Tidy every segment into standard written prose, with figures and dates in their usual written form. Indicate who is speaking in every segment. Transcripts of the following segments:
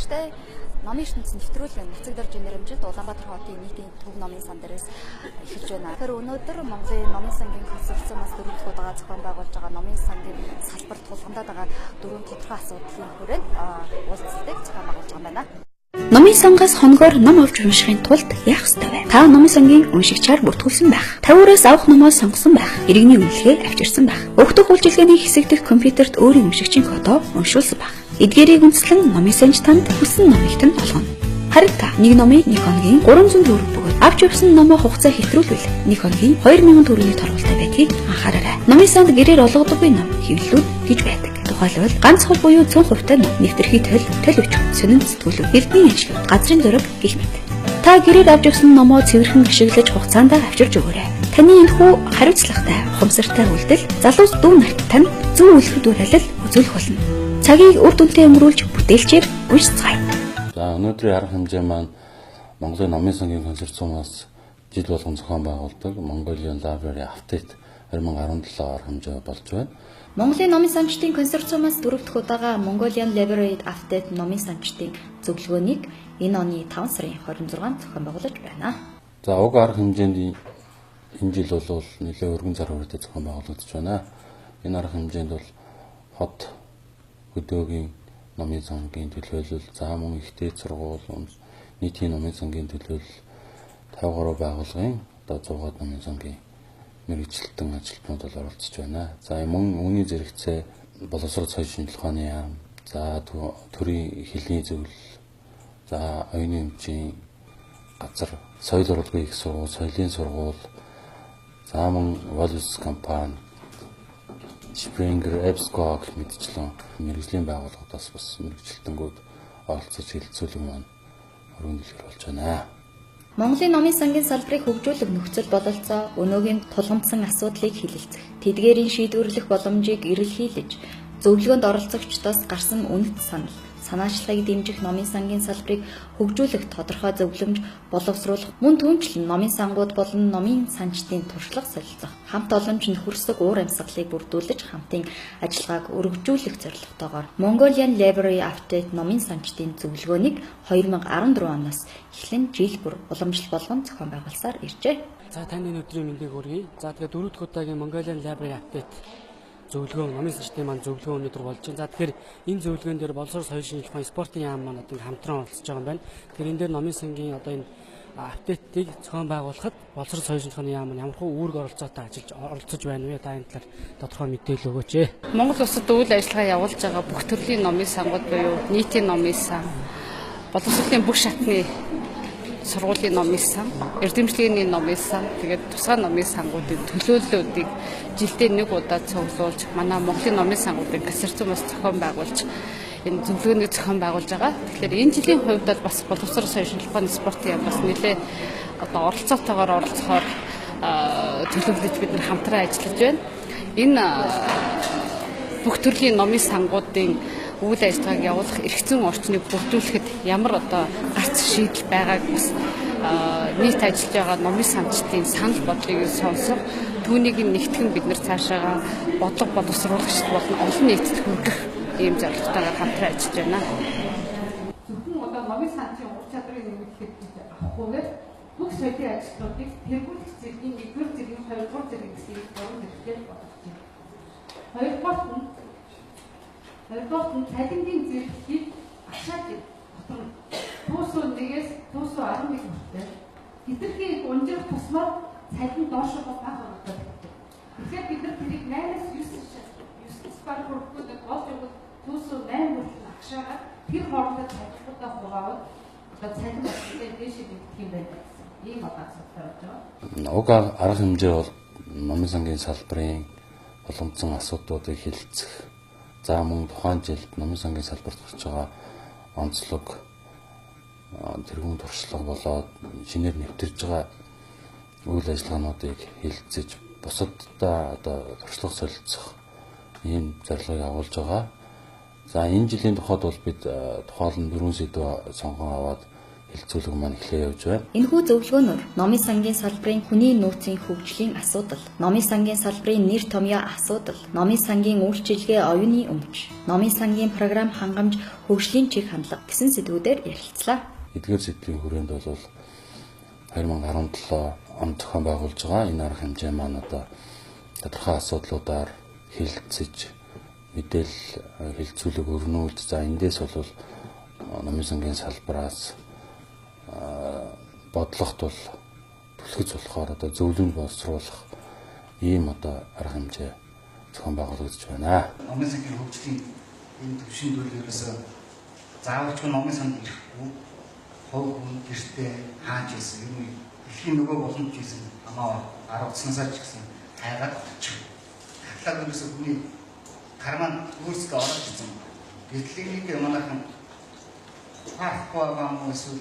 Speaker 1: Гэхдээ номын ертөнцийн нэвтрүүлэг нөхцөгдөрж нэрэмжид Улаанбаатар хотын нийтийн төв номын сан дээрээс эхэлж байна. Тэгэхээр өнөөдөр Монголын номын сангийн консорциумаас 4 дахь удаа зохион байгуулж байгаа номын сангийн салбарт тулгамдаад байгаа 4 тодорхой асуудлын хүрээнд уулзалтыг зохион байгуулж байгаа юм байна.
Speaker 2: Номын сангаас хоногоор ном авч уншихын тулд яах ёстой вэ? Та номын сангийн уншигчаар бүртгүүлсэн байх. Тавиураас авах номоо сонгосон байх. Иргэний үнэлгээ авчирсан байх. Өгдөх үйлчилгээний хэсэг дэх компьютерт өөрийн уншигчийн фото уншуулсан байх. Эдгээрийг үндэслэн номын санч танд хүссэн номыг тань олгоно. Харин та нэг номыг нэг хоногийн 300 төгрөг бөгөөд авч явсан номоо хугацаа хэтрүүлвэл нэг хоногийн 2000 төгрөгийн торгуултай байдгийг анхаараарай. Номын санд гэрээр олгодоггүй ном хэвлэлүүд гэж байдаг. Тухайлбал ганц хол буюу 100% та нэвтрхий төл өчг, сонин сэтгүүлүүд, эрдэнэ ажил, газрын зөрөг гэх мэт. Та гэрээр авч явсан номоо цэвэрхэн ашиглаж хугацаанд авчирч өгөөрэй. Таны энэхүү хариуцлагатай, ухамсартай үйлдэл залуус дүү нарт тань зөв үйлчлэл алил үзүүлэх болно. Цагийг үр дүнтэй өнгөрүүлж бүтээлчээр уншицгаая.
Speaker 3: За өнөөдрийн арга хэмжээ маань Монголын номын сангийн консорциумаас жил болгон зохион байгуулдаг Mongolian-Libraries-Consortium 2017 арга хэмжээ болж байна.
Speaker 1: Монголын номын санчдын консорциумаас 4 дахь удаага Mongolian-Libraries-Consortium номын санчдын зөвлөгөөнийг энэ оны 5 сарын 26-нд зохион байгуулж байна.
Speaker 3: За уг арга хэмжээнд энэ жил бол нэлээд өргөн зар хүрээтэй зохион байгуулагдаж байна. Энэ арга хэмжээнд бол хот хөдөөгийн номын сангийн төлөөлөл, за мөн ихтэй сургууль, нийтийн номын сангийн төлөөлөл 53 байгууллагын одоо 100-аад номын сангийн мэргэжилтэн ажилтнууд бол оролцож байна. За мөн үүний зэрэгцээ боловсрол соёлын шинжилгээ ухааны яам, за төрийн хэлний зөвлөл, за оюуны өмчийн газар, соёл урлагийн их сургууль, соёлын сургууль, за мөн Wallis компани, Springer, Epsco гэх мэтчлэн мэргэжлийн байгууллагуудаас бас мэргэжилтэнгүүд оролцож хэлэлцүүлэг маань өргөн дэлгэр болж байна.
Speaker 1: Монголын номын сангийн салбарыг хөгжүүлэх нөхцөл бололцоо өнөөгийн тулгамдсан асуудлыг хэлэлцэх, тэдгээрийн шийдвэрлэх боломжийг эрэлхийлж, зөвлөгөөнд оролцогчдоос гарсан үнэт санал, санаачлагыг дэмжих номын сангийн салбарыг хөгжүүлэх тодорхой зөвлөмж боловсруулах, мөн түүнчлэн номын сангууд болон номын санчдын туршлага солилцох, хамт олонч нь хүрсэг уур амьсгалыг бүрдүүлж хамтын ажиллагааг өргөжүүлэх зорилготойгоор Mongolian-Libraries-Consortium номын санчдын зөвлөгөөнийг 2014 оноос эхлэн жил бүр уламжлал болгон зохион байгуулсаар иржээ.
Speaker 4: За таны өдрийн мэндийг хүргэе. За тэгээ 4 дахь удаагийн Mongolian-Libraries-Consortium зөвлөгөөн номын санчдын маань зөвлөгөө өнөөдөр болж байна. За тэгэхээр энэ зөвлөгөөн дээр боловсрол соёлын шинжилгээ ухааны спортын яам маань одоо хамтран оролцож байгаа юм байна. Тэгэхээр энэ дээр номын сангийн одоо энэ апдейтыг зохион байгуулахад боловсрол соёлын шинжилгээ ухааны яам маань ямархуу үүрэг оролцоотой ажиллаж оролцож байна вэ? Та энэ талаар тодорхой мэдээлэл өгөөч.
Speaker 5: Монгол улсад үйл ажиллагаа явуулж байгаа бүх төрлийн номын сангууд буюу нийтийн номын сан, боловсролын бүх шатны сургуулийн номын сан, эрдэмтлийн номын сан, тэгээд тусгай номын сангуудын төлөөллүүдийг жилдээ нэг удаа цуглуулж, манай Монголын номын сангуудын консорциумаас зохион байгуулж, энэ зөвлөгөөнийг зохион байгуулж байгаа. Тэгэхээр энэ жилийн хувьд бол бас боловсрол соёлын шинжилгээ ухааны спортын яам бас нэлээ одоо оролцоотойгоор оролцохоор төлөвлөж бид нар хамтран ажиллаж байна. Энэ бүх төрлийн номын сангуудын үйл ажиллагааг явуулах эрх зүйн орчныг бүрдүүлэхэд ямар одоо гарц шийдэл байгааг бас нийт ажиллаж байгаа номын санчдын санал бодлыг сонсох, түүнийг нэгтгэн бид нар цаашаа бодлого боловсруулагчд болон олон нийтэд хүргэх ийм зорилготойгоор хамтран ажиллаж байна.
Speaker 6: Зөвхөн одоо номын санчийн ур чадрыг нэмэгдэх гэж авахгүйгээр бүх соёлын ажлуудыг тэргүүлэх зэргийн 1-р зэргийн 2-р зэрэг гэсэн гурван зэрэгтэй болгож байна. Хоёрдугаар нь цалингийн зэрэглэлийг ашааж батан туусуу 1-ээс туусуу 11 хүртэл хэтэрхий унжих тусмаар цалин доошоо баг болдог. Тэгэхээр бид нар тэрийг 8-аас 9 баг хүртэл болж өгөх туусуу 8 хүртэл агшаагаад тэр хоорондоо цалинуудаа хуваавал одоо цалин болчихсон дэшээ гэх юм байна. Ийм одоо асуудал болж байгаа.
Speaker 3: Уг арга хэмжээ бол номын сангийн салбарын боломжсон асуудлуудыг хэлэлцэх. За мөн тухайн жилд номын сангийн салбарт гарч байгаа онцлог, тэргуун туршлага болоод шинээр нэвтэрж байгаа үйл ажиллагаануудыг хэлэлцэж, бусаддаа одоо туршлага солилцох ийм зорилгыг агуулж байгаа. За энэ жилийн тухайд бол бид тухайлан 4 сэдв сонгон аваад хэлцүүлэг маань эхлээ явж байна.
Speaker 1: Энэхүү зөвлөгөөнөөр номын сангийн салбарын хүний нөөцийн хөгжлийн асуудал, номын сангийн салбарын нэр томьёо асуудал, номын сангийн үйлчилгээ оюуны өмч, номын сангийн програм хангамж хөгжлийн чиг хандлага гэсэн сэдвүүдээр ярилцлаа.
Speaker 3: Эдгээр сэдвийн хүрээнд бол 2017 онд зохион байгуулж байгаа энэ арга хэмжээ маань одоо тодорхой асуудлуудаар хэлэлцэж мэдээлэл хэлцүүлэг өрнүүлж за эндээс бол номын сангийн салбараас бодлогот бол түлхэж болохоор одоо зөвлөмж боловсруулах ийм одоо арга хэмжээ зохион байгуулагдаж байна.
Speaker 7: Номын сангийн хөгжлийн энэ төвшин төлөвлөрөөсөө заавалчгүй номын санд ирэхгүй хов хүн гэртээ хааж ирсэн юм уу? Дэлхийн нөгөө боломж хийсэн амаа аргаснасаа ч гэсэн хайгаад очих. Каталогоос хүний карман өөрсдөө ороод ирсэн. Гэтэл манайхан хаахгүй байгаа юм эсвэл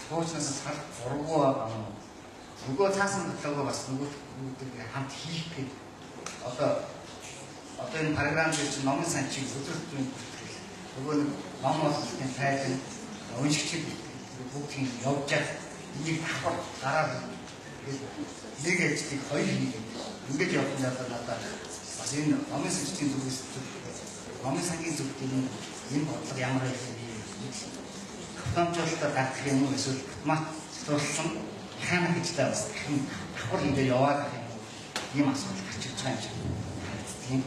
Speaker 7: хуучнаас салах зургуу байгаа юм. Нөгөө цаасан каталог бас нөгөө хамт хийх гээд одоо энэ програм дээр чинь номын санчийг өдөртөө нөгөө нэг ном олонхын тайлан уншигчид бүгдийг явж байгаа. Энийг давхар гараад нэг ажлыг хоёр хийгээд ингэж явах нь надад бас энэ номын санчийн зүгээс номын сангийн зүгтийн энэ бодлого ямар байх вэ? Автоматжуулалтаар гарах юм уу эсвэл автоматжуулсан механик гэжтэй бас давхар хийгээ яваад ийм асуудал гарч ирж байгаа юм.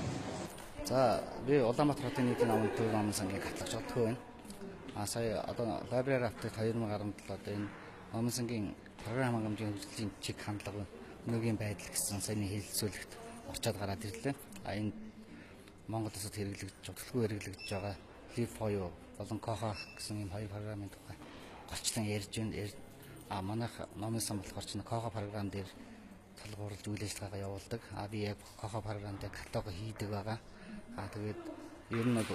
Speaker 8: За би Улаанбаатар хотын нийтийн номын төв номын сангийн каталогч олдгоо байна. Сая одоо Library апдейт 2017 одоо энэ номын сангийн програм хангамжийн хөгжлийн чиг хандлага өнөөгийн байдал гэсэн саяны хэлэлцүүлэгт орчоод гараад ирлээ. Энэ Монгол улсад зөвлөгөө хэрэглэгдэж байгаа Live буюу болон Koha гэсэн ийм хоёр програмын тухай голчлон ярьж байна. Манайх номын сан болохоор ч Koha програм дээр толгуурлаж үйл ажиллагаагаа явуулдаг. Би яг Koha програм дээр каталог хийдэг байгаа. Тэгээд ер нь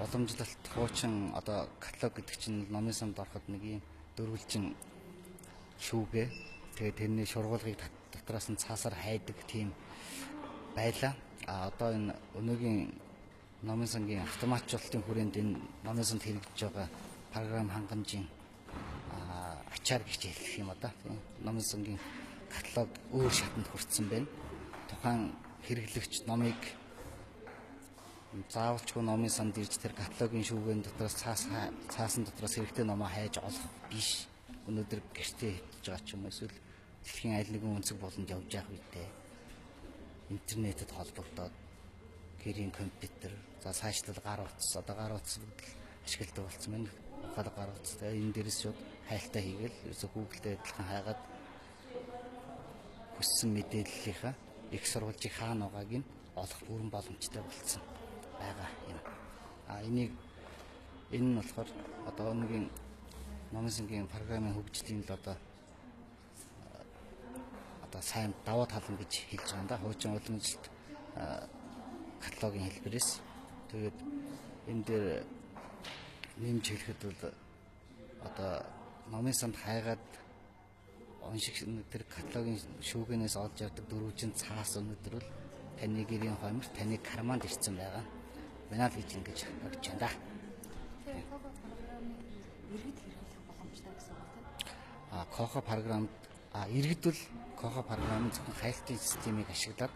Speaker 8: уламжлалт хуучин одоо каталог гэдэг чинь номын санд ороход нэг юм дөрвөлжин шүүгээ. Тэгээд тэрний шургуулгыг дотроос нь цаасаар хайдаг тийм байлаа. Одоо энэ өнөөгийн номын сангийн автоматжуулалтын хүрээнд энэ номын санд хэрэгжиж байгаа програм хангамжийн ачаар гэж хэлэх юм одоо. Номын сангийн каталог өөр шатанд хүрсэн байна. Тухайн хэрэглэгч номыг заавалчгүй номын санд ирж тэр каталогийн шүүгэн дотроос цаасан дотроос хэрэгтэй номоо хайж олох биш. Өнөөдөр гэртээ хэвтэж байгаа ч юм эсвэл дэлхийн аль нэгэн өнцөг болонд явж явах үедээ интернетэд холбогдоод гэрийн компьютер за цаашлал гар утас гар утас ашигладаг болсон байна. Ухаалаг гар утастай энэ дээрээс шууд хайлтаа хийгээл ерөөсө Google-д адилхан хайгаад хүссэн мэдээллийнхаа их сурвалжийг хаана байгааг нь олох бүрэн боломжтой болсон байгаа юм. Энэ нь болохоор одоо өнөөгийн номын сангийн програмын хөгжлийн л одоо сайн даваа талан гэж хэлж байгаа юм да. Хуучин уламжлалт каталогийн хэлбэрээс тэгээд энэ дээр нэмж хэлэхэд бол одоо номын санд хайгаад унших тэр каталогийн шүүгэнээс олж явдаг дөрвөлжин цаас өнөдөр бол таны гэрийн хомир таны карманд ирсэн байгаа. Манайд гэж ингэж өгч байна да. Koha програмд иргэдвэл Koha програмын зөвхөн хайлтын системийг ашиглаад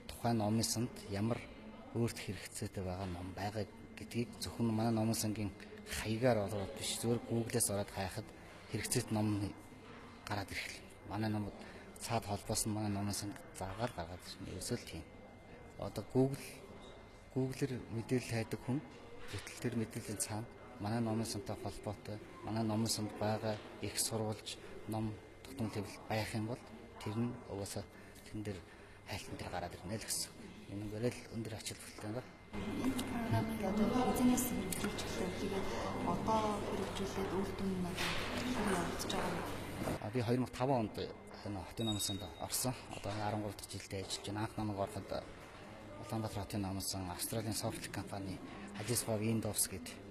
Speaker 8: тухайн номын санд ямар өөрт хэрэгцээтэй байгаа ном байгаа гэдгийг зөвхөн манай номын сангийн хаягаар ороод биш зөвхөн Google-ээс ороод хайхад хэрэгцээт ном гараад ирэх. Манай номод цаад холбоос нь манай номын санг заагаад гаргаад ирсэн. Ерөөсөө л тийм. Одоо Google-ээр мэдээлэл хайдаг хүн гэтэл тэр мэдээллийн цаана манай номын сантай холбоотой манай номын санд байгаа их сурвалж ном тогтмол хэвлэл байх юм бол тэр нь угаасаа тэн дээр хайлтан дээр гараад ирнэ л гэсэн. Энэгээр л өндөр ач холбогдолтой байна.
Speaker 2: Програмыг одоо бизнес хэрэгжүүлэлт тэгээд одоо хэрэгжүүлээд үр дүн нь явагдаж байгаа.
Speaker 8: Би 2005 онд энэ хотын номын санд орсон. Одоо 13 дахь жилдээ ажиллаж байна. Анх намайг ороход Улаанбаатар хотын номын сан Австралийн софтвер компани Addis-Ababa Windows гэдэг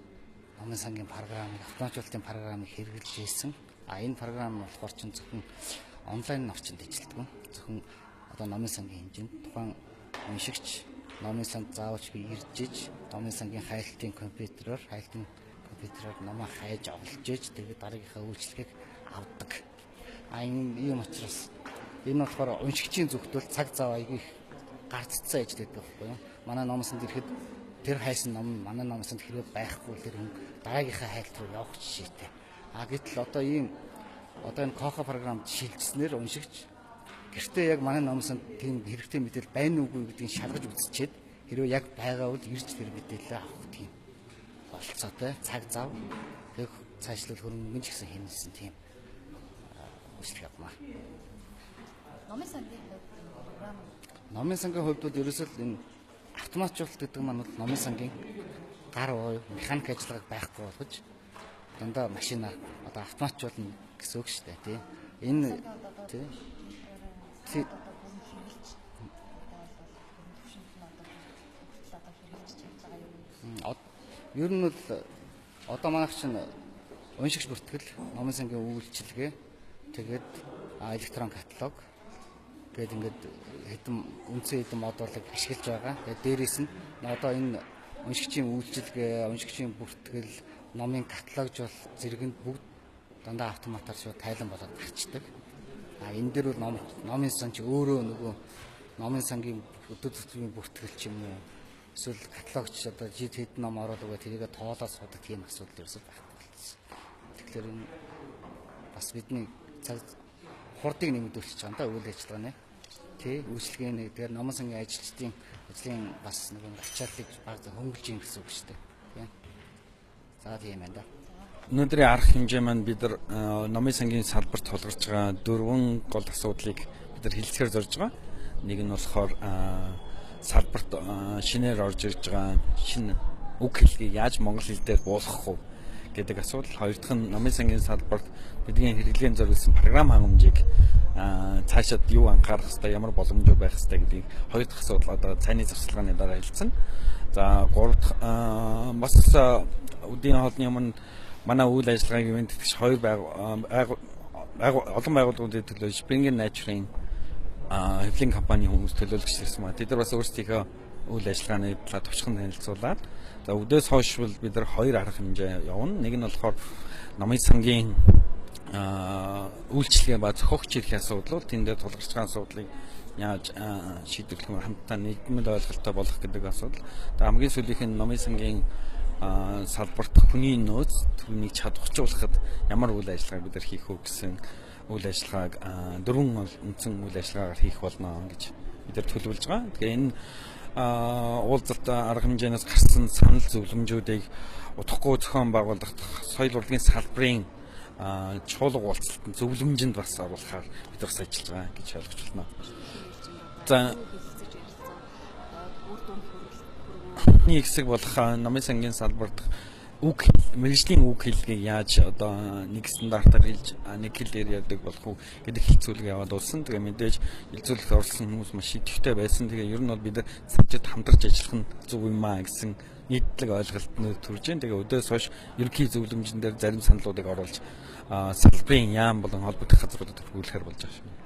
Speaker 8: номын сангийн програмыг автоматжуулалтын програмыг хэрэгжилж ирсэн. Энэ програм болохоор ч зөвхөн онлайн орчинд ажилладаг. Зөвхөн одоо номын сангийн хэмжээнд тухайн уншигч номын санд заавалж би ирж иж номын сангийн хайлтын компьютероор компьютероор номоо хайж авалж ээж тэгээд дараагийнхаа үйлчлэгийг авдаг. Энэ юм учраас энэ болохоор уншигчийн зөвхөн цаг зав аяг их гардцсан ээж гэдэг байхгүй юу? Манай номсонд ирэхэд тэр хайсан ном манай номсонд хэрэг байхгүй тэр хүн дараагийнхаа хайлт руу явах жишээтэй. Гэтэл одоо ийм энэ коха програмд шилжснээр уншигч гэртээ яг манай номсонд тийм хэрэгтэй мэдээлэл байна уугүй гэдгийг шалгаж үзчихэд хэрвээ яг байгаа бол ирж тэр мэдээлэл авах тийм болцоотой цаг зав тэг цаашлал хөрөнгө ч гэсэн хэмнэсэн тийм үйлчлэг авмаа. Номын сангийн хувьд бол ерөөсөө энэ автоматжуулалт гэдэг маань бол номын сангийн гар уу механик ажиллагааг байхгүй болгож дандаа машина одоо автоматжуулна гэсэн үг шүү дээ тийм. Энэ тийм ер нь бол одоо манайх чинь уншигч бүртгэл номын сангийн үйлчилгээ тэгээд электрон каталог тэгээд ингээд хэдэн үндсэн хэдэн модулыг ашиглаж байгаа. Тэгээд дээрээс нь одоо энэ уншигчийн үйлчилгээ, уншигчийн бүртгэл, номын каталогжуул зэрэгэнд бүгд дандаа автоматар шууд тайлан болоод гарчдаг. Энэ дээр бол номын сан чи өөрөө нөгөө номын сангийн өдөр тутмын бүртгэл ч юм уу эсвэл каталогч одоо жид хэдэн ном ороод байгаа тэрийгэ тоолоод судаг тийм асуудал ерөөсөй байхгүй болсон. Тэгэхээр энэ бас бидний цаг хурдыг нэмэгдүүлж байгаа юм да үйл ажиллагааны тий үйлчлэгээний дээр номын сангийн ажилчдын ажлын бас нэг ачааллыг баг хөнгөлж юм гэсэн үг шүү дээ. Тийм. За тийм байна да.
Speaker 9: Өнөөдрийн арга хэмжээ маань бид нар номын сангийн салбарт тулгарч байгаа 4 гол асуудлыг бид нар хэлцгээр зорж байгаа. Нэг нь болохоор салбарт шинээр орж ирж байгаа шинэ үг хэллэгийг яаж монгол хэл дээр буулгах вэ гэдэг асуудал. Хоёр дахь нь номын сангийн салбарт бидний хэрэглээн зориулсан програм хангамжийг цаашаад юу анхаарах хэрэгтэй, ямар боломжтой байх хэрэгтэй гэдгийг хоёр дахь асуудал одоо цайны завсарлагын дараа хэлсэн. За гурав дахь бас үдийн хоолны өмнө манай үйл ажиллагааг ивент тэгш хоёр олон байгууллагуудын төлөө Spring Nature-ийн хэвлэлийн компани хүмүүс төлөөлөгч ирсэн маа. Тэд нар бас өөрсдийнхөө үйл ажиллагааны талаар товчхон танилцуулаад за өдөөс хойш бол бид нар хоёр арга хэмжээ явна. Нэг нь болохоор номын сангийн үйлчлэгээ ба зохиогч эрхийн асуудал бол тэнд дээр тулгарч байгаа асуудлыг яаж шийдвэрлэх юм хамтдаа нийгмийн ойлголттой болох гэдэг асуудал. Тэгээ хамгийн сүүлийнх нь номын сангийн салбарт хүний нөөц түүнийг чадваржуулахад ямар үйл ажиллагаа бид нар хийх үү гэсэн үйл ажиллагааг 4 үндсэн үйл ажиллагаагаар хийх болно гэж бид нар төлөвлөж байгаа. Тэгээ энэ уулзалт арга хэмжээнээс гарсан санал зөвлөмжүүдийг удахгүй зохион байгуулах соёл урлагийн салбарын чуулга уулзалтанд зөвлөмжөнд бас оруулахаар бид бас ажиллаж байгаа гэж ойлгож байна. За нэг хэсэг болох номын сангийн салбарт үг мэргэжлийн үг хэллэгийг яаж одоо нэг стандартаар хэлж нэг хэлээр ярьдаг болох уу гэдэг хэлцүүлэг яваад улсан. Тэгээ мэдээж хэлцүүлэгт оролцсон хүмүүс маш идэвхтэй байсан. Тэгээ ер нь бол бид нар цаашид хамтарч ажиллах нь зөв юм аа гэсэн нийтлэг ойлголт төрж байна. Тэгээ өдөөс хойш ерөнхий зөвлөмжн дээр зарим саналуудыг оруулж салбарын яам болон холбогдох газруудад хүргэлэхээр болж байгаа юм.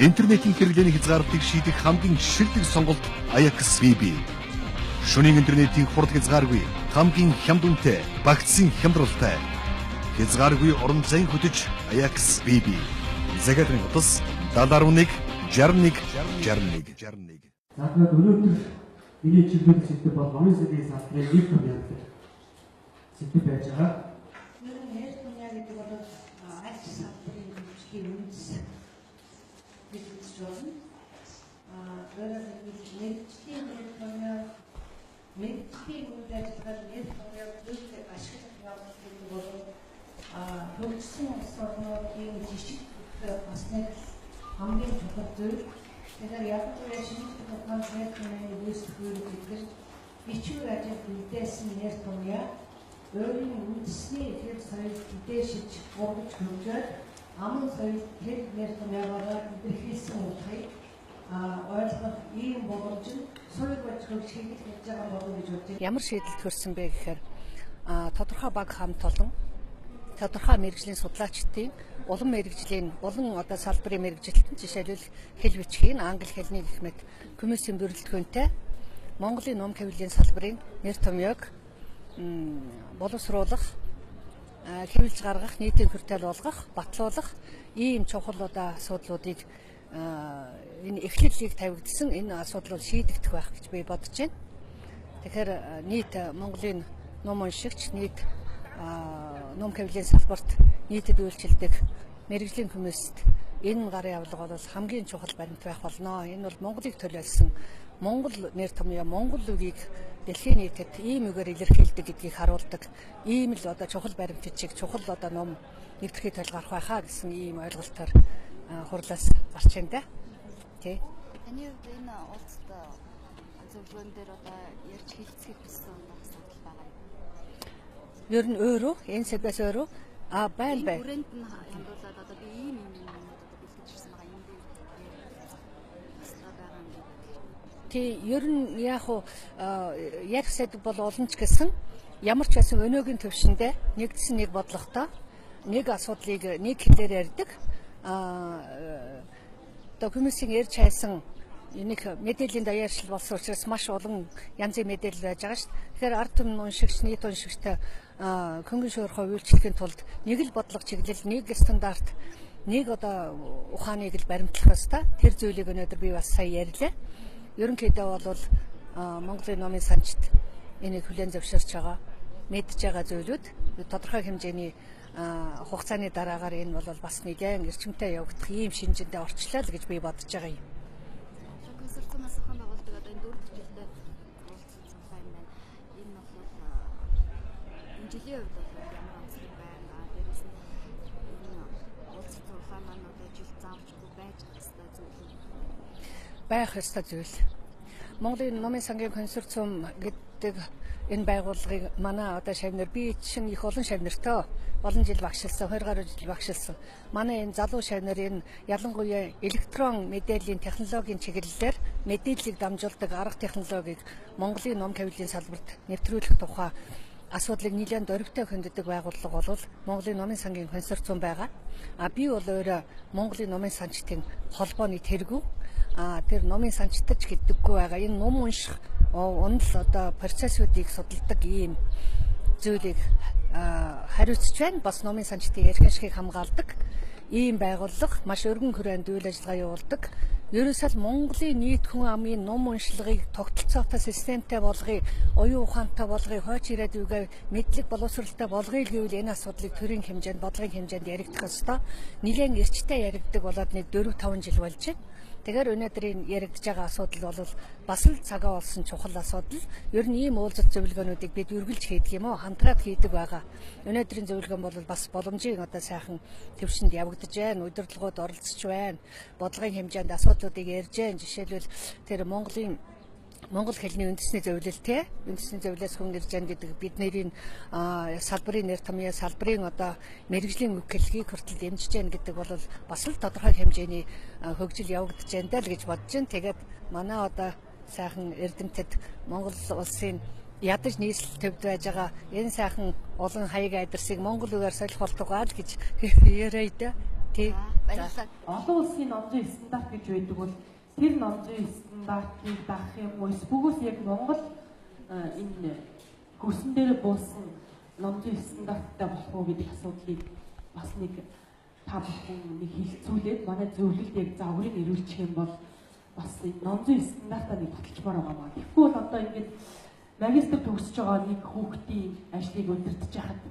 Speaker 10: Интернетийн хэрэглээний хязгаарлалтыг шийдэх хамгийн шилдэг сонголт Ajax BB. Шөнийн интернетийн хурд хязгааргүй, хамгийн хямд үнэтэй, багцсан хямдралтай. Хязгааргүй орон зайн хөтөж Ajax BB. Загатын утас 71 61 61.
Speaker 4: За тэгээд өнөөдөр миний чиглэл зүйтэй бол номын сангийн салбарын нэг том явдал зүйтэй байж байгаа.
Speaker 6: Нэр томьёо гэдэг бол аль салбарын хөгжлийн үндэс гэж үзэж байна. Өөрөөр хэлбэл мэргэжлийн үйл ажиллагаанд нэр томьёог зөвхөн ашиглах явдал гэдэг бол хөгжсөн улс орнуудын жишг бас нэг хамгийн чухал зүйл. Тэгэхээр яг л шинэ технологийн нэр үүсгэх гэдэг бичвэр ажил үйлдэлсэн нэр томьёо өөрийн үндэсний эфир соёл мэдээшиж ургаж хөгжөөд аман соёл тэр нэр томьёогоор илэрхийлсэн болохыг ойлгох ийм боломж нь соёл болж хөгжихийг хийж байгаа болов гэж бодож байна.
Speaker 11: Ямар шийдэлд хүрсэн бэ гэхээр тодорхой баг хамт олон тодорхой мэргэжлийн судлаачдын улам мэргэжлийн олон одоо салбарын мэргэжилтэн жишээлбэл хэл бичгийн англи хэлний гэх мэт комиссийн бүрэлдэхүүнтэй Монголын ном хэвлэлийн салбарын нэр томьёог боловсруулах, хэвлэж гаргах, нийтийн хүртэл болгох, батлуулах ийм чухал одоо асуудлуудыг энэ эхлэлийг тавигдсан энэ асуудлууд шийдэгдэх байх гэж би бодож байна. Тэгэхээр нийт Монголын ном уншигч, нийт ном хэвлэлийн салбарт нийтэд үйлчилдэг мэрэгжлийн хүмүүст энэ гарын явдлага бол хамгийн чухал баримт байх болно. Энэ бол Монголыг төлөөлсөн Монгол нэр томьёо, Монгол үгийг дэлхийн нийтэд ийм үгээр илэрхийлдэг гэдгийг харуулдаг ийм л одоо чухал баримт бичиг, чухал одоо ном нэвтрхий төл гарах байхаа гэсэн ийм ойлголтоор хурлаас гарч байна да. Тий.
Speaker 1: Таны хувьд энэ уулзалт зөвлөгөөн дээр одоо ярьж хэлцгийг хүссэн асуудал байгаа юм.
Speaker 11: Ер нь өөрөө энэ сэдвээс өөрөө байна бай.
Speaker 1: Хүрээнд нь хандуулаад одоо би ийм одоо бэлтгэж ирсэн байгаа юм дээр байгаа юм.
Speaker 11: Тий, ер нь яг уу ярих сэдв бол олон ч гэсэн ямар ч байсан өнөөгийн төвшөндөө нэгдсэн нэг бодлоготой нэг асуудлыг нэг хэлээр ярьдаг. Одоо хүмүүсийн ярьж хайсан нэг мэдээллийн даяаршил болсон учраас маш олон янзын мэдээлэл байж байгаа шүү дээ. Тэгэхээр ард түмэн уншигч, нийт уншигчтай хөнгөн шуурхай үйлчлэхийн тулд нэг л бодлого чиглэл, нэг стандарт, нэг одоо ухааныг л баримтлах ёстой. Тэр зүйлийг өнөөдөр би бас сая ярьлаа. Ерөнхийдөө бол Монголын номын санчд энийг хүлээн зөвшөөрч байгаа, мэдж байгаа зүйлүүд тодорхой хэмжээний хугацааны дараагаар энэ бол бас нэгэн эрчимтэй явагдах ийм шинжиндээ орчлоо л гэж би бодож байгаа юм.
Speaker 1: Консорциумаас ухаан байгуулдаг одоо энэ 4 жилдээ уулзсан цуглаа юм байна. Энэ бол энэ жилийн хувьд ямар онцлог байна? Дээрээс нь энэ уулзсан ухаан маань одоо жил заавчгүй байж хэвээр зүйл.
Speaker 11: Байх ёстой зүйл. Монголын номын сангийн консорциум гэдэг энэ байгууллагыг манай одоо шавнар би чинь их олон шавнартай олон жил багшилсан, 20 гаруй жил багшилсан. Манай энэ залуу шавнар энэ ялангуяа электрон мэдээллийн технологийн чиглэлээр мэдээллийг дамжуулдаг арга технологиг Монголын ном хэвлэлийн салбарт нэвтрүүлэх тухай асуудлыг нэлээд дөрвтэй хөндөгдөг байгууллага бол Монголын номын сангийн консорциум байгаа. Би бол өөрөө Монголын номын санчдын холбооны тэргүү. Тэр номын санчдаж гэдэггүй байгаа. Энэ ном унших онол одоо процессуудыг судалдаг ийм зүйлийг хариуцж байна. Бас номын санчдын эрх ашигыг хамгаалдаг ийм байгууллага маш өргөн хүрээнд үйл ажиллагаа явуулдаг. Ерөөсөө Монголын нийт хүн амын ном уншлагыг тогтолцоотой системтэй болгоё, оюун ухаантай болгоё, хойч ирээд үгээ мэдлэг боловсралтай болгоё гэвэл энэ асуудлыг төрийн хэмжээнд, бодлогын хэмжээнд яригдах ёстой. Нилээн эрчтэй яригддаг болоод нэг 4-5 жил болж байна. Тэгэхээр өнөөдөр энэ яригдж байгаа асуудал бол бас л цагаа болсон чухал асуудал. Ер нь ийм уулзалт зөвлөгөөнүүдийг бид үргэлж хийдэг юм уу? Хамтраад хийдэг байгаа. Өнөөдрийн зөвлөгөөн бол бас боломжийн одоо сайхан төвшөнд явагдаж байна. Удирдлагууд оролцож байна. Бодлогын хэмжээнд асуудлуудыг ярьж байна. Жишээлбэл тэр Монгол хэлний үндэсний зөвлөлтэй, үндэсний зөвлөлөөс хүн ирж байгаа гэдэг бидний салбарын нэр томьёо, салбарын одоо мэрэгжлийн үг хэлхийг хүртэл дэмжиж байна гэдэг бол бас л тодорхой хэмжээний хөгжил явагдаж байна даа л гэж бодож байна. Тэгээд манай одоо сайхан эрдэмтэд Монгол улсын ядаж нийслэл төвд байж байгаа энэ сайхан олон хаяг айдарсыг монгол үгээр солих болтугай л гэж яриа да. Тий.
Speaker 6: Олон улсын номын стандарт гэж байдаг бол тэр номын стандартыг даах юм уу? Эсвэл яг Монгол энэ хөрсөн дээр буусан номын стандарттай болох уу гэдэг асуудлыг бас нэг та бүхэн нэг хэлцүүлээд манай зөвлөлд яг загварыг ирүүлчих юм бол бас энэ номын стандартаа нэг баталчмаар байгаа маа. Тэгэхгүй бол одоо ингээд магистр төгсөж байгаа нэг хүүхдийн ажлыг удирдах хахад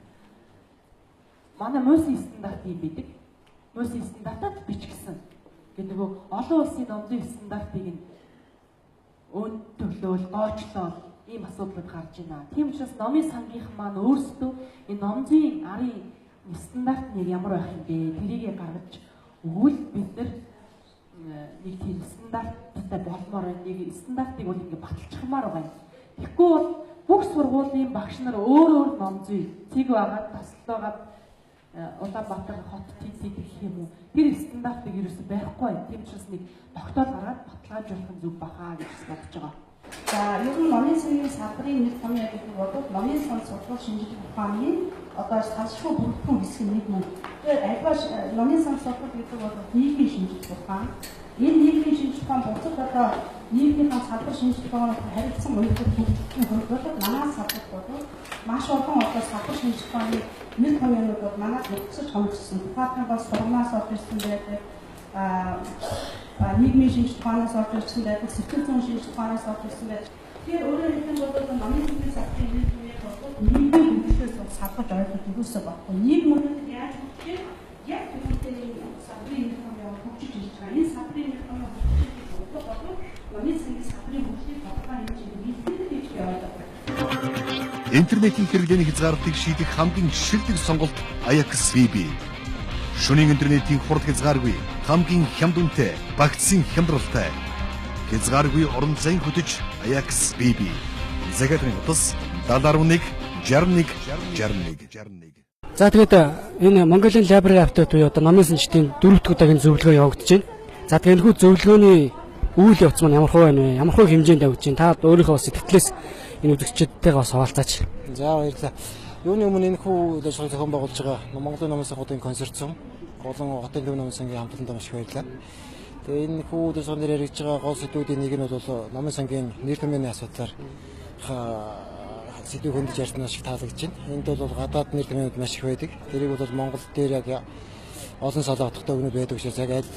Speaker 6: манай мөсийн стандарт юм бидэг. Мөсийн стандартад бичгсэн. Гэвч нөгөө олон улсын номын стандартыг нь өн төрлөөл, гоочлол ийм асуудлууд гарч байна. Тийм учраас номын сангийнх маань өөрсдөө энэ номын арын стандарт нэг ямар байх юм бэ? Тэрийг гаргаж өгвөл бид нар нэг тийм стандарттай болмоор нэг стандартыг бол ингэ баталчихмаар байна. Тэгэхгүй бол бүх сургуулийн багш нар өөр номзүй цэг байгаад таслаагаад Улаанбаатар хот цэг гэх юм уу? Тэр стандартыг ерөөсөй байхгүй. Тийм учраас нэг тогтоол гаргаад баталгаажуулах нь зөв бахаа гэж бодож байгаа.
Speaker 12: За, ер нь номын сангийн салбарын нэг томьёо гэдэг бол номын сан судлал шинжилгээ ухааны
Speaker 6: одоо салшгүй бүрдсэн хэсэг нэг мөн. Тэгэхээр альва номын сан сургууль гэдэг бол нийгмийн шинжилгээ ухаан. Энэ нийгмийн шинжилгээ ухаан буцаад одоо нийгмийн салбар шинжилгээ ухаанаар харилцсан үйлдэл хөгжлийн хувьд бол манай салбарт бол маш олон одоо салбар шинжилгээ ухааны нэр томьёонууд бол манайд нөхцөж хомжсон. Департамент сургамаас орж ирсэн байдаг. Нийгмийн шинжилгээ ухаанаас орж ирсэн байдаг. Сэтгэл зүйн шинжилгээ ухаанаас орж ирсэн байдаг. Тэгэхээр өөрөөр хэлбэл бол номын сангийн салбарын нийгмийн нийгмийн хөгжлөөс салгаж ойлгох юусоо баггүй. Нийгмүүд яаж хөгжиж яг түүний салбарын нэр томьёо хөгжиж ирж байгаа. Энэ салбарын нэр томьёо хөгжиж байгаа бол номын сангийн салбарын хөгжлийг тодорхой хэмжээнд нийлүүлэх гэж би ойлгож байна.
Speaker 10: Интернетийн хэрэглээний хязгаарлалтыг шийдэх хамгийн шилдэг сонголт Ajax BB. Шөнийн интернетийн хурд хязгааргүй, хамгийн хямд үнэтэй, багцсан хямдралтай. Хязгааргүй орон зайн хөтөж Ajax BB. Захиалгын утас 71 61 61.
Speaker 4: За тэгээд энэ Mongolian-Libraries-Consortium буюу одоо номын санчдын 4-р удаагийн зөвлөгөө явагдаж байна. За тэгээд энэ зөвлөгөөний үйл явц маань ямар хувь байна вэ? Ямар хувь хэмжээнд явагдаж байна? Та өөрийнхөө сэтгэлээс энэ үзэгчдтэйгээ бас хуваалцаач.
Speaker 12: За баярлалаа. Юуны өмнө энэ хүү дэвшил зохион байгуулж байгаа Монголын номын санхүүгийн консорциум болон хотын төв номын сангийн хамтлан маш их баярлалаа. Тэгээ энэ хүү дэвшил дээр яригдж байгаа гол сэдвүүдийн нэг нь бол номын сангийн нэр томьёоны асуудлаар сэдвийг хөндөж ярьсан шиг таалагдж байна. Энд бол гадаад нэр томьёонууд маш их байдаг. Тэрийг бол Монгол дээр яг олон салаа утгатай өгнөд байдаг учраас яг аль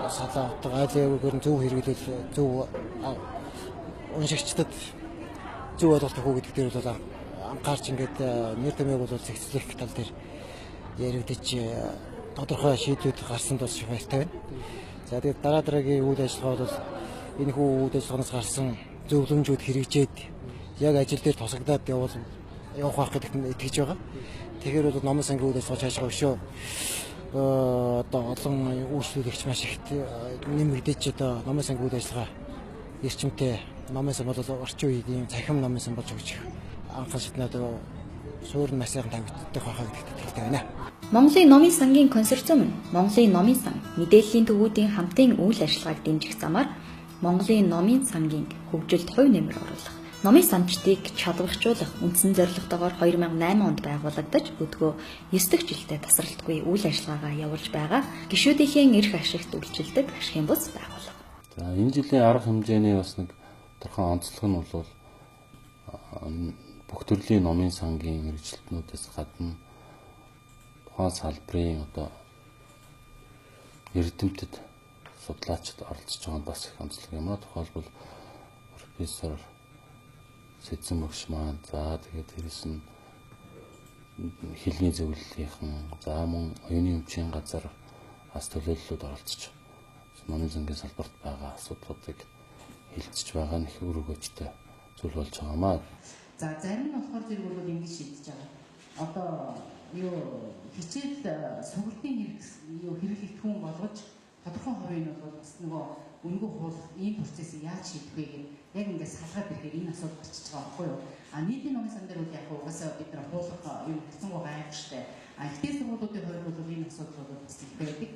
Speaker 12: салаа утга аль ягүйгээр зөв хэрэглэл зөв уншигчдад зөв ойлголт өгөх гэдэг дээр бол анхаарч ингээд нэр томьёог бол зэгцлэх тал дээр яригдж тодорхой шийдлүүд гарсан тул шиг баяртай байна. За тэгээд дараагийн үйл ажиллагаа бол энэ хүү үйл ажиллагаанаас гарсан зөвлөмжүүд хэрэгжээд яг ажил дээр тусагдаад явах байх гэдэгт итгэж байгаа. Тэгэхээр бол номын сангийн үйл ажиллагаа цаашгаа өшөө одоо олон үйлчлүүлэгч маш их нэмэгдэж одоо номын сангийн үйл ажиллагаа эрчимтэй номын сан бол орчин үеийн цахим номын сан болж өгч анхан шатнаад суурь маш сайхан тавигддаг байхаа гэдэгт итгэдэг байна.
Speaker 1: Монголын номын сангийн консорциум нь Монголын номын сан мэдээллийн төвүүдийн хамтын үйл ажиллагааг дэмжих замаар Монголын номын сангийн хөгжилд хувь нэмэр оруулах, номын санчдыг чадвархжуулах үндсэн зорилготойгоор 2008 онд байгуулагдаж өдгөө 9 дахь жилдээ тасралтгүй үйл ажиллагаагаа явуулж байгаа гишүүдийн эрх ашигт үйлчилдэг ашигын бус байгууллага.
Speaker 3: За энэ жилийн арга хэмжээний бас нэг тодорхой онцлог нь бол бүх төрлийн номын сангийн мэргэжилтнүүдээс гадна тухайн салбарын одоо эрдэмтэд судлаачид оролцож байгаа нь бас их онцлог юм а. Тухайлбал профессор Сэдсэн мөгш маань за тэгээд дээрэс нь хэлний зөвлөлийнхэн за мөн оюуны өмчийн газар бас төлөөллүүд оролцож номын сангийн салбарт байгаа асуудлуудыг хэлцэж байгаа нь их үр өгөөжтэй зүйл болж байгаамаа.
Speaker 6: За зарим нь болохоор зэрэг бол ингэж шийдэж байгаа. Одоо хичээл сургалтын хэрэглэх хүн болгож тодорхой хувийн нь бол бас нөгөө үнгүй хуул ийм процессыг яаж шийдэх вэ гэдэг яг ингээд салгаад ирэхээр энэ асуудал гарчиж байгаа байхгүй юу? Нийтийн номын сан дээр бол яг угаасаа бид нар хуулах юм хэцүү гайхштай. Ихтэй сургуулиудын хувьд бол энэ асуудал бол бас их байдаг.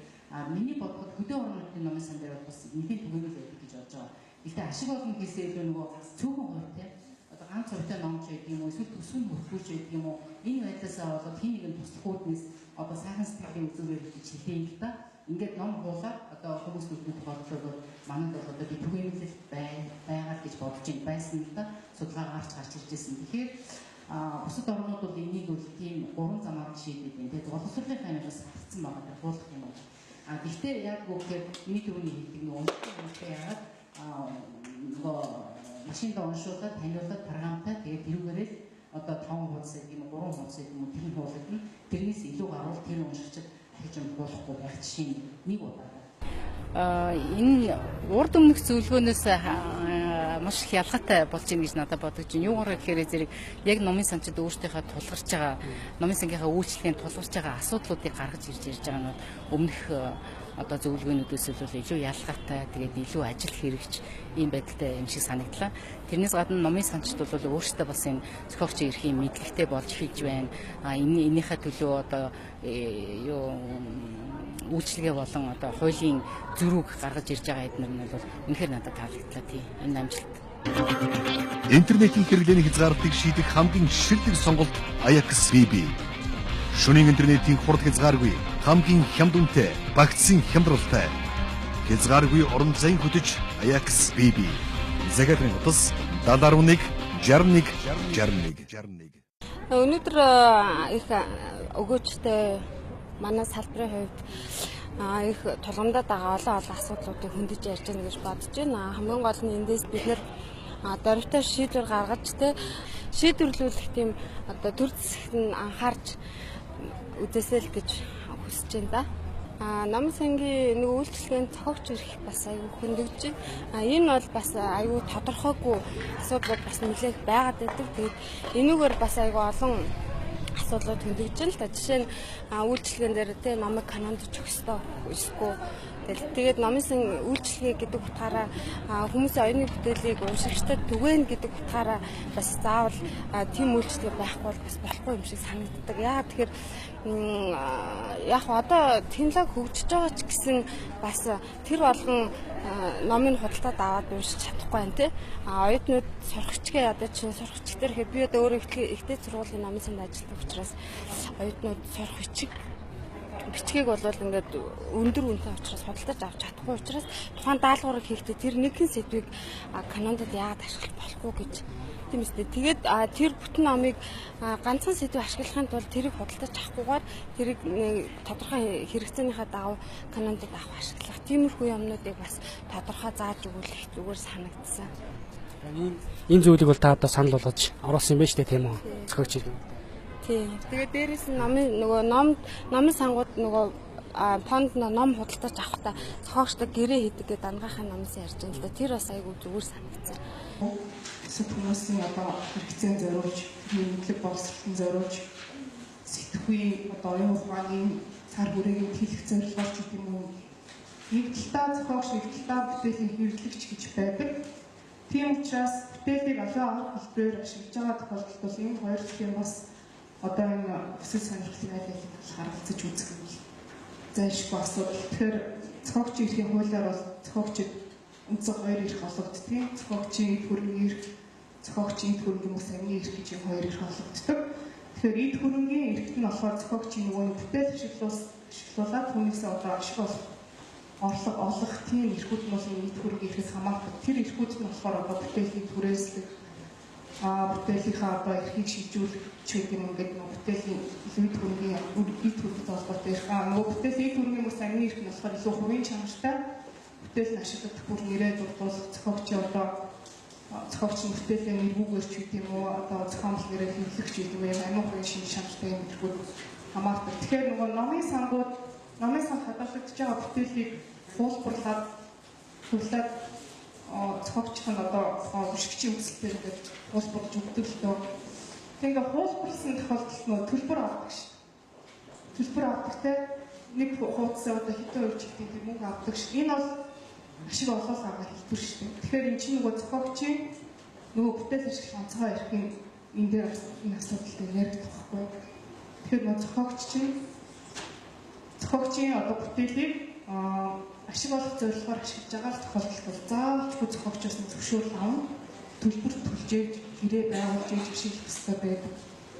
Speaker 6: Миний бодоход хөдөө орон нутгийн номын сан дээр бас нэгэн түгээмэл байдаг гэж бодож байгаа. Гэхдээ ашиг олон хийсээ нөгөө цөөхөн хувьтай одоо ганц хувьтай номч байдаг юм уу эсвэл төсвийн хөрвүүлж байдаг юм уу? Энэ байдлаасаа болоод хин нэгэн туслахууднаас одоо сайхан сэтгэлийн үзүүрээр гэж хэлээ юм л да. Ингээд ном хуулаад одоо хүмүүс нүдэнд бодлоо манайд бол одоо би түгээмэл байгаад гэж бодож байсан л да. Судалгаа гарч иржсэн. Тэгэхээр бусад орнууд бол энийг бол тийм 3 замаар шийдээд байна. Тэгээд боловсролын хаймаас хатсан байгаа хуулах юм байна. Гэхдээ яг үгээр миний түрүүний хэлдэг нь уншдаг яагаад нөгөө машинд уншуулаад таниулаад програмтай тэгээд тэрүүгээрээ одоо 5 хуудас гэдэг юм 3 хуудас гэдэг юм тэр хуулаад тэрнээс илүү гаруул тэр уншигчд хийж болохгүй байх жишээ нэг удаа.
Speaker 5: Энэ урд өмнөх зөвлөгөөнөөс маш их ялгаатай болж ийн гэж надад бодож байна. Юугаар гэхээр зэрэг яг номын санчид өөртөөхөө тулгарч байгаа номын сангийнхаа үйлчлэгийн тулгарч байгаа асуудлуудыг гаргаж ирж байгаа нь өмнөх одоо зөвлөгөөнүүдээс бол илүү ялгаатай тэгээд илүү ажил хэрэгч ийм байдалтай юм шиг санагдлаа. Тэрнээс гадна номын санчид бол өөртөө бас энэ зохиогчийн эрхийн мэдлэгтэй болж хийж байна. Энийхээ төлөө одоо үйлчлэгээ болон одоо хуулийн зөрүүг гаргаж ирж байгаа эднэр нь бол үнэхээр надад таалагдлаа тий. Энэ амжилт
Speaker 10: Интернетийн хэрэглээний хязгаарлалтыг шийдэх хамгийн шилдэг сонголт Ajax BB. Шөнийн интернетийн хурд хязгааргүй, хамгийн хямд үнэтэй, багцсан хямдралтай. Хязгааргүй орон зайн хөтөж Ajax BB. Захиалгын утас 71 61 61.
Speaker 13: Өнөөдөр их өгөөжтэй манай салбарын хувьд их тулгамдаад байгаа олон асуудлуудыг хөндөж ярьж байна гэж бодож байна. Хамгийн гол нь эндээс бид нэр дөрвтэй шийдвэр гаргаж шийдвэрлүүлэх тийм төр зэсэгт нь анхаарч үзээсэй л гэж хүсэж байна да. Номын сангийн нэг үйлчлэгийн цогч ирэх бас аюу хөндөгж байна. Энэ бол бас аюу тодорхойгүй асуудлууд бас нэлээх байгаад байдаг. Тэгээд энүүгээр бас аюу олон асуудлууд хөндөгж байна л да. Жишээ нь үйлчлэгэн дээр те номыг канонд зохистой эсвэл тэгээд номын сан үйлчлэгээ гэдэг утгаараа хүмүүсийн оюуны бүтээлийг уншигчдад түгээн гэдэг утгаараа бас заавал тийм үйлчлэг байхгүй бол бас болохгүй юм шиг санагддаг. Яа тэгэхээр яг одоо технологи хөгжиж байгаа ч гэсэн бас тэр болгон номын худалдаад аваад уншиж чадахгүй байна те. Оюутнууд сурагчгээ одоо чинь сурагчдэр ихэд би одоо өөрөө ихтэй сургуулийн номын санд ажилладаг учраас оюутнууд сурах бичгийг бол ингээд өндөр үнэтэй учраас худалдаж авч чадахгүй учраас тухайн даалгаврыг хийхдээ тэр нэгэн сэдвийг канондод яагаад ашиглах болохгүй гэж тийм үстэй. Тэгээд тэр бүтэн номыг ганцхан сэдвээр ашиглахын тулд тэрийг худалдаж авахгүйгээр тэрийг тодорхой хэрэгцээнийхээ дагуу канондод авах ашиглах. Тиймэрхүү юмнуудыг бас тодорхой зааж өгөх зүгээр санагдсан.
Speaker 4: Энэ зүйлийг бол та одоо санал болгож оруулсан юм байна шүү дээ тийм үү? Зөвхөж
Speaker 13: тийм. Тэгээд дээрээс нь номын сангууд фонд ном худалдаж авахдаа зохиогчдод гэрээ хийдэг гэдэг дангайхаа номоос ярьж байна л да. Тэр бас айгүй зүгээр санагдсан.
Speaker 14: Эсвэл хүмүүсийн одоо хэрэгцээнд зориулж, мэдлэг боловсролтод зориулж, сэтгхүй одоо оюун ухааны цар хүрээний хэлэх зорилгоор ч гэдэг юм уу. Нэг талдаа зохиогч, нэг талдаа бүтээлийн хэрэглэгч гэж байдаг. Тийм учраас бүтээлийг олон арга хэлбэрээр ашиглаж байгаа тохиолдолд бол энэ хоёр талын бас одоо энэ өсөл сонирхлыг аль алийг харгалзаж үзэх юм зайлшгүй асуудал. Тэгэхээр зохиогчийн эрхийн хуулиар бол зохиогчид үнцэг хоёр эрх олгогддог. Зохиогчийн эд хөрөнгийн эрх, зохиогчийн эд хөрөнгийн мөс амны эрх гэж хоёр эрх олгогддог. Тэгэхээр эд хөрөнгийн эрхт нь болохоор зохиогчийн нөгөө бүтээл ашиглуулаад түүнээсээ одоо ашиг орлого олох тийм эрхүүд нь бол эд хөрөнгийн эрхээс хамаардаг. Тэр эрхүүд нь болохоор одоо бүтээлийн түрээслэх бүтээлийнхаа одоо эрхийг шийдвэрлэх ч гэдэг юм ингээд бүтээлийн эд хөрөнгийн эд хөрөнгөтэй холбоотой эрх нөгөө бүтээлийн эд хөрөнгийн мөс амны эрх нь болохоор илүү хувийн чанартай бүтээл нь ашиглах бүр нэрээ дурдуулах зохиогчийн одоо зохиогчийн бүтээлийн нэргүүгээр ч гэдэг юм уу одоо зохиомжтой нэрээ хэвлэх ч гэдэг юм амин хувийн шинж чанартай юм эрхүүд хамаардаг. Тэгэхээр нөгөө номын сан хадгалагдж байгаа бүтээлийг хуулбарлаад хөвлөд зохиогчх нь одоо уншигчийн хүсэлтээр ингээд хуулбарлаж өгдөг л дөө. Тэгээд хуулбарлсан тохиолдолд нөгөө төлбөр авдаг шүү. Төлбөр авдагтай нэг хуудасаа одоо хэдэн хувь жилийн тэр мөнгө авдаг шүү. Энэ бол ашиг олгол авах хэлбэр шүү. Тэгэхээр энэ чинь нөгөө зохиогчийн нөгөө бүтээл ашиглах онцгой эрхийн энэ дээр энэ асуудал дээр яригдах байхгүй. Тэгэхээр нөгөө зохиогчийн одоо бүтээлийг ашиг олох зорилгоор ашиглаж байгаа тохиолдолд бол заавалчгүй зохиогчоос нь зөвшөөрөл авна. Төлбөр төлжээж гэрээ байгуулж бишиглэх ёстой байдаг.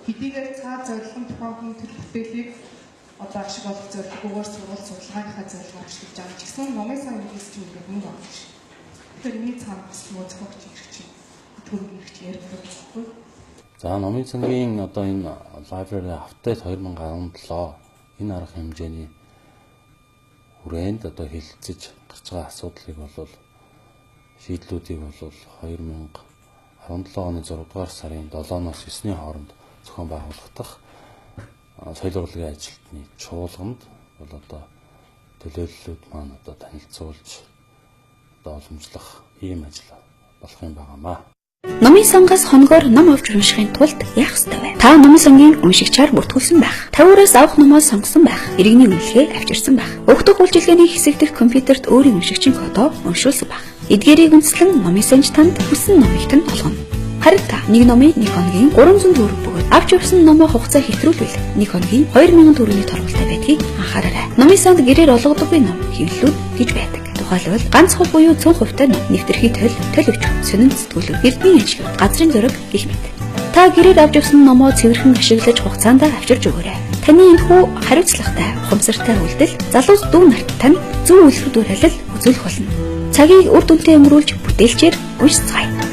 Speaker 14: Хэдийгээр цаа зорилгын тухайн тэр бүтээлийг одоо ашиг олох зорилгоор сургуулийн зорилгоор ашиглаж байгаа ч гэсэн номын сан нэгээс чинь ингээд мөнгө авах шүү. Тэгэхээр энэ цаана бас нөгөө зохиогч ирэх чинь төрөний ирэх чинь яригддаг байхгүй.
Speaker 3: За номын сангийн одоо энэ library автад 2017 энэ арга хэмжээний хүрээнд одоо хилцэж гарч байгаа асуудлыг бол шийдлүүдийг бол 2017 оны 6 дугаар сарын 7-оос 9-ний хооронд зохион байгуулагдах соёл урлагийн ажилтны чуулганд бол одоо төлөөллүүд маань одоо танилцуулж одоо уламжлах ийм ажил болох юм байнамаа.
Speaker 2: Номын сангаас хоногоор ном авч уншихын тулд яах ёстой вэ? Та номын сангийн уншигчаар бүртгүүлсэн байх. Тавиураас авах номоо сонгосон байх. Иргэний үнэлгээ авчирсан байх. Өгдөх үйлчилгээний хэсэг дэх компьютерт өөрийн уншигчийн кодоо уншуулсан байх. Эдгээрийг үндэслэн номын санж танд хүссэн номыг тань олгоно. Харин та нэг номыг нэг хоногийн 300 төгрөг бөгөөд авч явсан номоо хугацаа хэтрүүлвэл нэг хоногийн 2000 төгрөгийн торгуултай байдгийг анхаараарай. Номын санд гэрээр олгодоггүй ном хэвлэлүүд гэж байдаг. тухайлбал ганц хувь буюу 100% ном, нэвтрхий төлөвч, сонин сэтгүүлэг, эрдмийн ажил, газрын зураг гэх мэт. Та гэрээр авч явсан номоо цэвэрхэн ашиглаж хугацаанд авчирч өгөөрэй. Таны энэхүү хариуцлагатай, ухамсартай үйлдэл залуус дүү нарт тань зөв үйлдвэрээр халил үзүүлэх болно. Цагийг үр дүнтэй өнгөрүүлж бүтээлчээр уншицгаая.